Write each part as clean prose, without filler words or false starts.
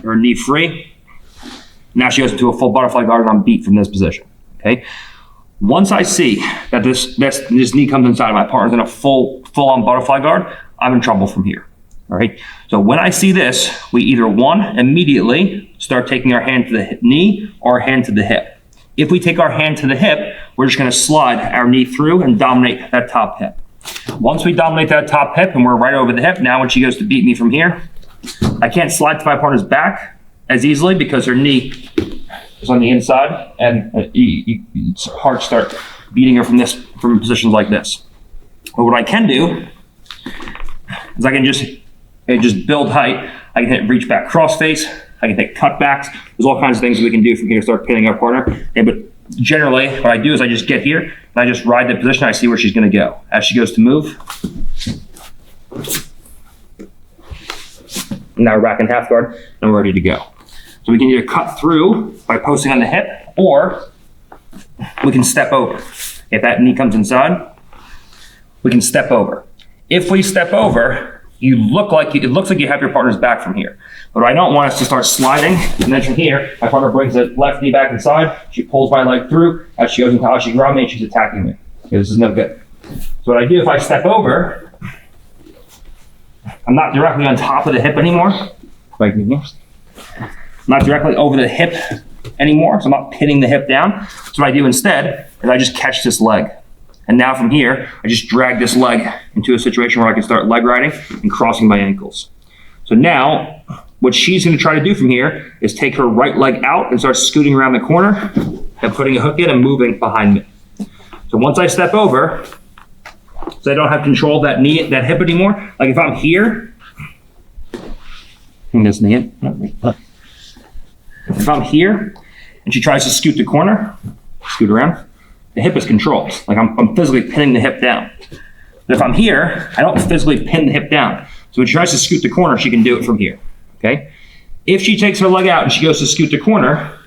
her knee free. Now she goes into a full butterfly guard and I'm beat from this position, okay? Once I see that this knee comes inside and my partner's in a full-on butterfly guard, I'm in trouble from here, all right? So when I see this, we either immediately start taking our hand to the knee or our hand to the hip. If we take our hand to the hip, we're just gonna slide our knee through and dominate that top hip. Once we dominate that top hip and we're right over the hip, now when she goes to beat me from here, I can't slide to my partner's back as easily because her knee is on the inside and it's hard to start beating her from positions like this. But what I can do is I can just build height. I can hit reach back cross face. I can hit cutbacks. There's all kinds of things we can do from here to start pinning our partner. Okay, but generally, what I do is I just get here and I just ride the position. I see where she's going to go. As she goes to move, now rack and half guard, and we're ready to go. So we can either cut through by posting on the hip, or we can step over. If that knee comes inside, we can step over. If we step over, it looks like you have your partner's back from here. But I don't want us to start sliding, and then from here, my partner brings the left knee back inside, she pulls my leg through, as she goes into Ashigarami, and she's attacking me. Okay, this is no good. So what I do if I step over, I'm not directly on top of the hip anymore. Like here. I'm not directly over the hip anymore, so I'm not pinning the hip down. So what I do instead is I just catch this leg. And now from here, I just drag this leg into a situation where I can start leg riding and crossing my ankles. So now, what she's gonna try to do from here is take her right leg out and start scooting around the corner and putting a hook in and moving behind me. So once I step over, so I don't have control of that hip anymore, like if I'm here, if I'm here and she tries to scoot the corner, scoot around, the hip is controlled. Like I'm physically pinning the hip down. But if I'm here, I don't physically pin the hip down. So when she tries to scoot the corner, she can do it from here, okay? If she takes her leg out and she goes to scoot the corner,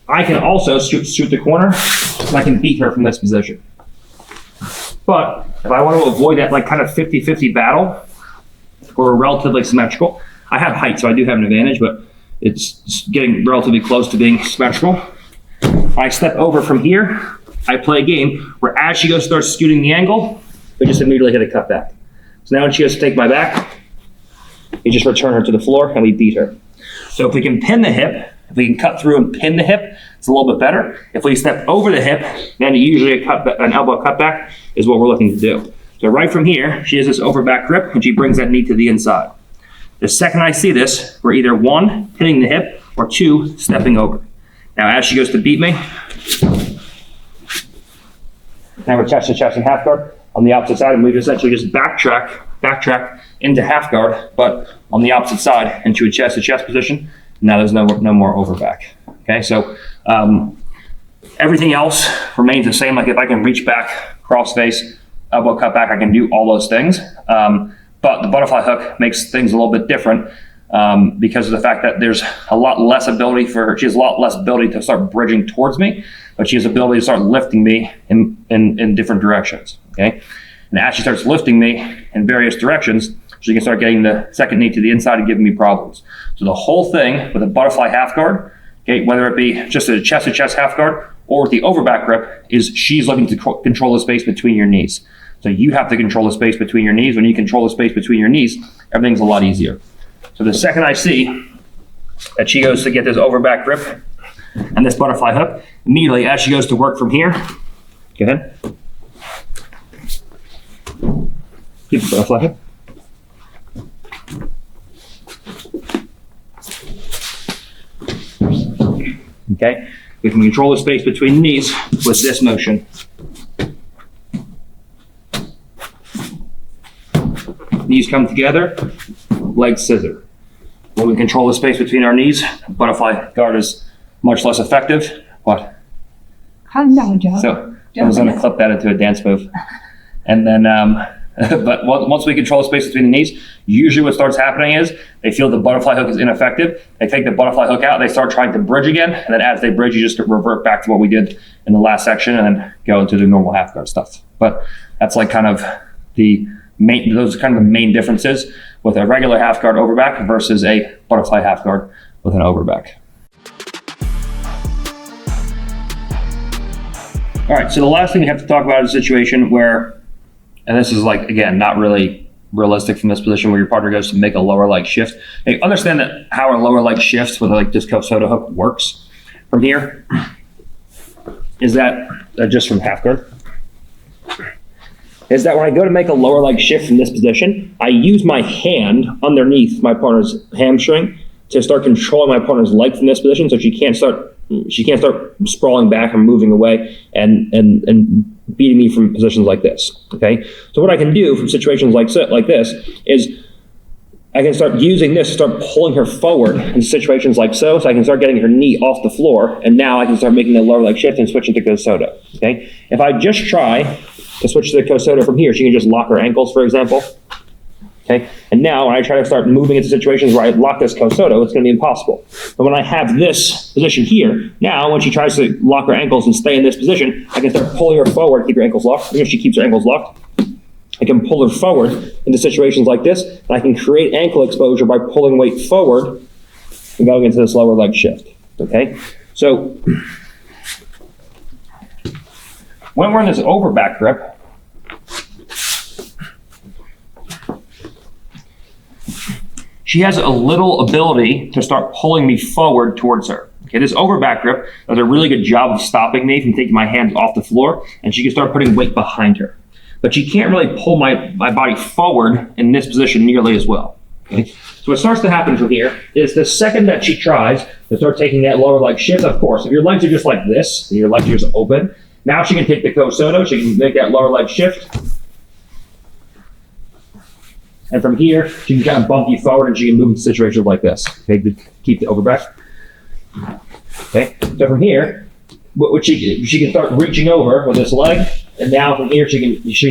I can also scoot the corner and I can beat her from this position. But if I want to avoid that like kind of 50-50 battle, or relatively symmetrical, I have height, so I do have an advantage, but it's getting relatively close to being symmetrical. I step over from here, I play a game where as she goes to start scooting the angle, we just immediately hit a cut back. So now when she goes to take my back, we just return her to the floor and we beat her. So if we can pin the hip, if we can cut through and pin the hip, it's a little bit better. If we step over the hip, then usually an elbow cutback is what we're looking to do. So right from here, she has this over back grip and she brings that knee to the inside. The second I see this, we're either one, pinning the hip, or two, stepping over. Now as she goes to beat me, now we're chest to chest and half guard on the opposite side, and we've essentially just backtrack into half guard, but on the opposite side into a chest to chest position. Now there's no more over back. Okay, so everything else remains the same. Like if I can reach back, cross face, elbow cut back, I can do all those things. But the butterfly hook makes things a little bit different because of the fact that there's a lot less ability she has a lot less ability to start bridging towards me, but she has ability to start lifting me in different directions, okay? And as she starts lifting me in various directions, she can start getting the second knee to the inside and giving me problems. So the whole thing with a butterfly half guard, okay, whether it be just a chest half guard or with the overback grip, is she's looking to control the space between your knees. So you have to control the space between your knees. When you control the space between your knees, everything's a lot easier. So the second I see that she goes to get this overback grip and this butterfly hook, immediately as she goes to work from here, go ahead. Keep the butterfly hook. Okay, we can control the space between the knees with this motion. Knees come together, legs scissor. When we control the space between our knees, butterfly guard is much less effective. What? Calm down, Joe. So I was going to clip that into a dance move. And then, but once we control the space between the knees, usually what starts happening is they feel the butterfly hook is ineffective. They take the butterfly hook out, they start trying to bridge again. And then as they bridge, you just revert back to what we did in the last section and then go into the normal half guard stuff. But that's like kind of the those are kind of the main differences with a regular half guard overback versus a butterfly half guard with an overback. All right, so the last thing we have to talk about is a situation where, and this is like, again, not really realistic from this position, where your partner goes to make a lower leg shift. Now, understand that how a lower leg shift with like this COSOTO hook works from here is that, just from half guard, is that when I go to make a lower leg shift from this position, I use my hand underneath my partner's hamstring to start controlling my partner's leg from this position, so she can't start sprawling back and moving away and beating me from positions like this. Okay, so what I can do from situations like this is I can start using this to start pulling her forward in situations like so I can start getting her knee off the floor, and now I can start making a lower leg shift and switching to COSOTO. Okay, if I just try to switch to the COSOTO from here, she can just lock her ankles, for example. Okay, and now when I try to start moving into situations where I lock this COSOTO, it's going to be impossible. But when I have this position here, now when she tries to lock her ankles and stay in this position, I can start pulling her forward, keep her ankles locked. Even if she keeps her ankles locked, I can pull her forward into situations like this, and I can create ankle exposure by pulling weight forward and going into this lower leg shift. Okay, so when we're in this overback grip, she has a little ability to start pulling me forward towards her. Okay, this overback grip does a really good job of stopping me from taking my hands off the floor, and she can start putting weight behind her. But she can't really pull my body forward in this position nearly as well. Okay? So what starts to happen from here is the second that she tries to start taking that lower leg shift, of course, if your legs are just like this, and your legs are just open, now she can take the COSOTO, she can make that lower leg shift. And from here, she can kind of bump you forward, and she can move into situations like this, okay, to keep the overback. Okay, so from here, what she can start reaching over with this leg, and now from here, she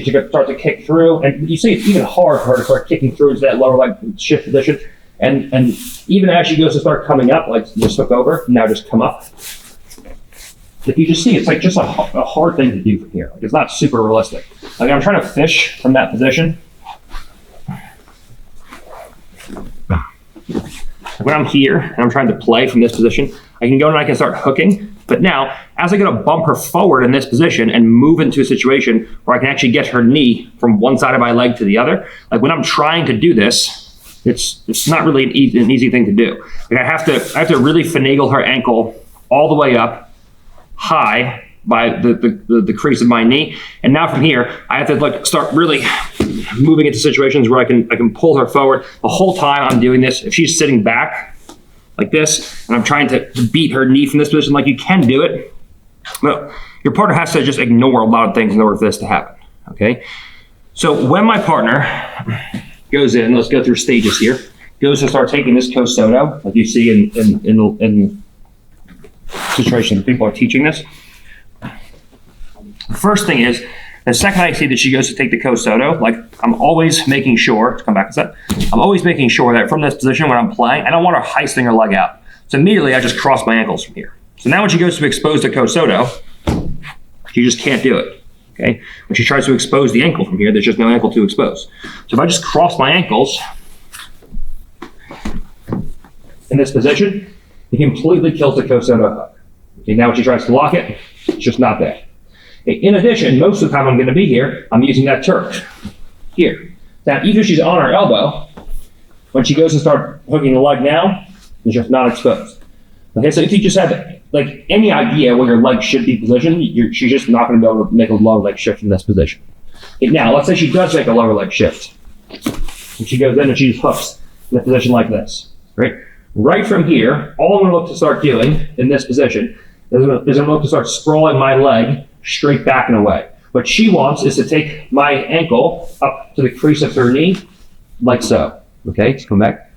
can start to kick through. And you see it's even hard for her to start kicking through into that lower leg shift position. And even as she goes to start coming up, like just hook over, now just come up. If you just see, it's like just a hard thing to do from here. Like, it's not super realistic. Like, I'm trying to fish from that position. When I'm here and I'm trying to play from this position, I can go and I can start hooking. But now, as I go to bump her forward in this position and move into a situation where I can actually get her knee from one side of my leg to the other, like when I'm trying to do this, it's not really an easy thing to do. Like I have to really finagle her ankle all the way up high by the crease of my knee, and now from here I have to like start really moving into situations where I can pull her forward. The whole time I'm doing this, if she's sitting back like this and I'm trying to beat her knee from this position, like you can do it, but your partner has to just ignore a lot of things in order for this to happen. Okay, so when my partner goes in, let's go through stages here, goes to start taking this COSOTO, like you see in situations people are teaching this. The first thing is, the second I see that she goes to take the COSOTO, like I'm always making sure, to come back to that, I'm always making sure that from this position when I'm playing, I don't want her heisting her leg out. So immediately I just cross my ankles from here. So now when she goes to expose the COSOTO, she just can't do it. Okay? When she tries to expose the ankle from here, there's just no ankle to expose. So if I just cross my ankles in this position, it completely kills the COSOTO hook. Okay, now when she tries to lock it, it's just not there. In addition, most of the time I'm going to be here, I'm using that Turk here. Now, even if she's on her elbow, when she goes to start hooking the leg now, it's just not exposed. Okay, so if you just have like any idea where your leg should be positioned, she's just not going to be able to make a lower leg shift in this position. Okay, now, let's say she does make a lower leg shift. And she goes in and she just hooks in a position like this. Right? Right from here, all I'm going to look to start doing in this position is I'm going to look to start sprawling my leg straight back and away. What she wants is to take my ankle up to the crease of her knee, like so. Okay, let's come back.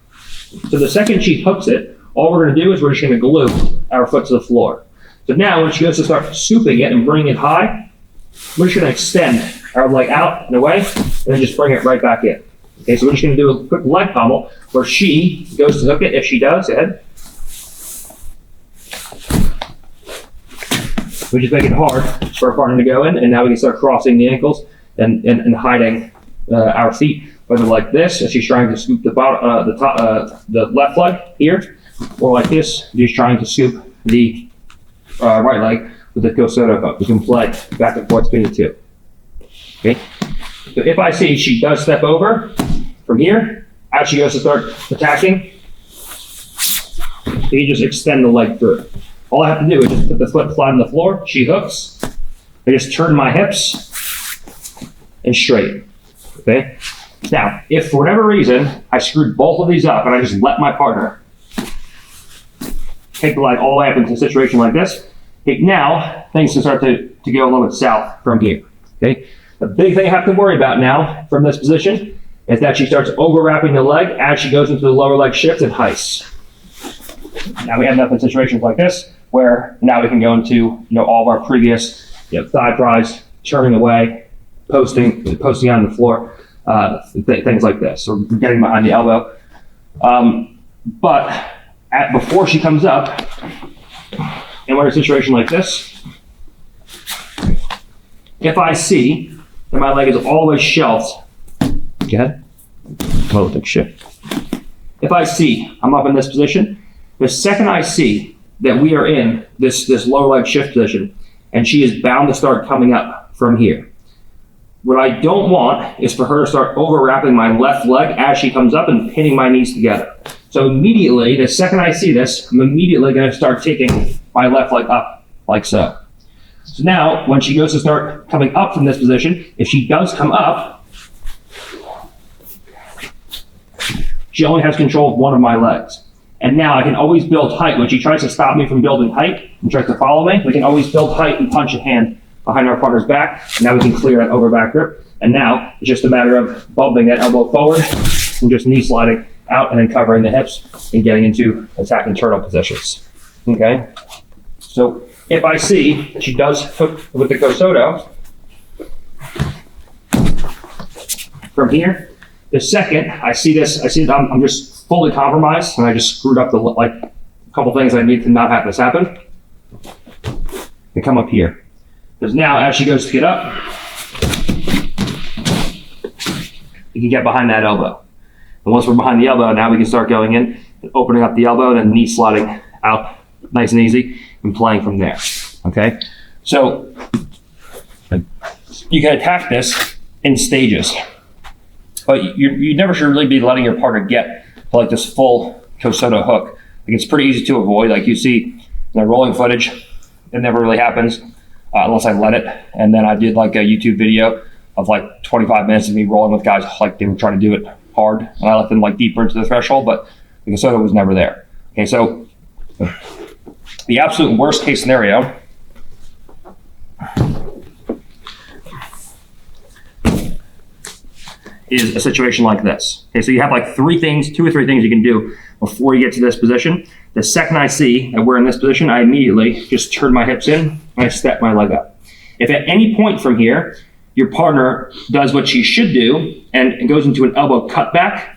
So the second she hooks it, all we're going to do is we're just going to glue our foot to the floor. So now when she goes to start scooping it and bringing it high, we're just going to extend our leg out and away, and then just bring it right back in. Okay, so we're just going to do a quick leg pommel where she goes to hook it. If she does, go ahead. We just make it hard for our partner to go in, and now we can start crossing the ankles and hiding our feet, whether like this, as she's trying to scoop the left leg here, or like this, she's trying to scoop the right leg with the Kosoto hook. We can play back and forth between the two. Okay. So if I see she does step over from here, as she goes to start attacking, you just extend the leg through. All I have to do is just put the foot flat on the floor. She hooks. I just turn my hips and straighten. Okay. Now, if for whatever reason I screwed both of these up and I just let my partner take the leg all the way up into a situation like this, okay, now things can start to go a little bit south from here. Okay. The big thing I have to worry about now from this position is that she starts overwrapping the leg as she goes into the lower leg shift and heists. Now we end up in situations like this where now we can go into all of our previous thigh pries, turning away, posting on the floor, things like this, or getting behind the elbow. But before she comes up, and we're in a situation like this, if I see that my leg is all the way shelved, go ahead, come on with the shift. If I see I'm up in this position, the second I see that we are in this lower leg shift position, and she is bound to start coming up from here, what I don't want is for her to start overwrapping my left leg as she comes up and pinning my knees together. So immediately, the second I see this, I'm immediately going to start taking my left leg up, like so. So now, when she goes to start coming up from this position, if she does come up, she only has control of one of my legs. And now I can always build height. When she tries to stop me from building height and tries to follow me, we can always build height and punch a hand behind our partner's back. And now we can clear that over back grip. And now it's just a matter of bumping that elbow forward and just knee sliding out and then covering the hips and getting into attacking turtle positions. Okay? So if I see she does hook with the Kosoto from here, the second I see that I'm just fully compromised and I just screwed up a couple things I need to not have this happen. And come up here. Because now as she goes to get up, you can get behind that elbow. And once we're behind the elbow, now we can start going in, opening up the elbow and then knee sliding out nice and easy and playing from there. Okay? So you can attack this in stages. But you never should really be letting your partner get like this full Kosoto hook. Like it's pretty easy to avoid. Like you see in the rolling footage, it never really happens unless I let it. And then I did like a YouTube video of like 25 minutes of me rolling with guys like they were trying to do it hard. And I let them like deeper into the threshold, but the Kosoto was never there. Okay, so the absolute worst case scenario is a situation like this. Okay, so you have like two or three things you can do before you get to this position. The second I see that we're in this position, I immediately just turn my hips in and I step my leg up. If at any point from here, your partner does what she should do and goes into an elbow cutback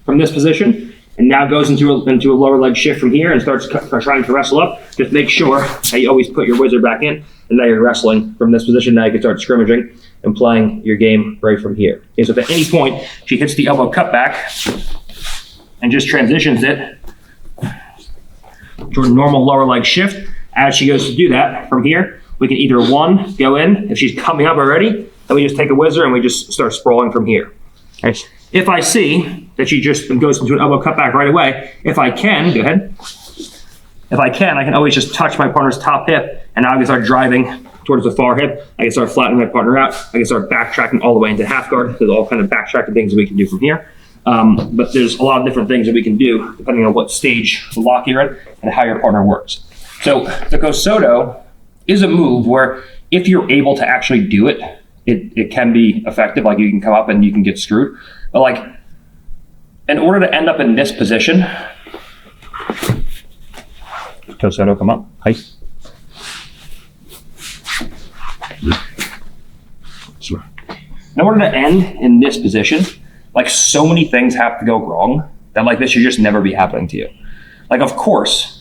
from this position, and now goes into a lower leg shift from here and starts trying to wrestle up, just make sure that you always put your whizzer back in, and now you're wrestling from this position. Now you can start scrimmaging and playing your game right from here. Okay, so if at any point she hits the elbow cutback and just transitions it to a normal lower leg shift, as she goes to do that from here, we can either one, go in, if she's coming up already, then we just take a whizzer and we just start sprawling from here. Okay. If I see that she just goes into an elbow cutback right away, if I can, go ahead. If I can always just touch my partner's top hip, and now I can start driving towards the far hip. I can start flattening my partner out. I can start backtracking all the way into half guard. There's all kind of backtracking things that we can do from here. But there's a lot of different things that we can do depending on what stage of lock you're in and how your partner works. So the Kosoto is a move where if you're able to actually do it, it can be effective. Like you can come up and you can get screwed. But like, in order to end up in this position, Kosoto, come up, height. In order to end in this position, like so many things have to go wrong that like this should just never be happening to you. Like of course,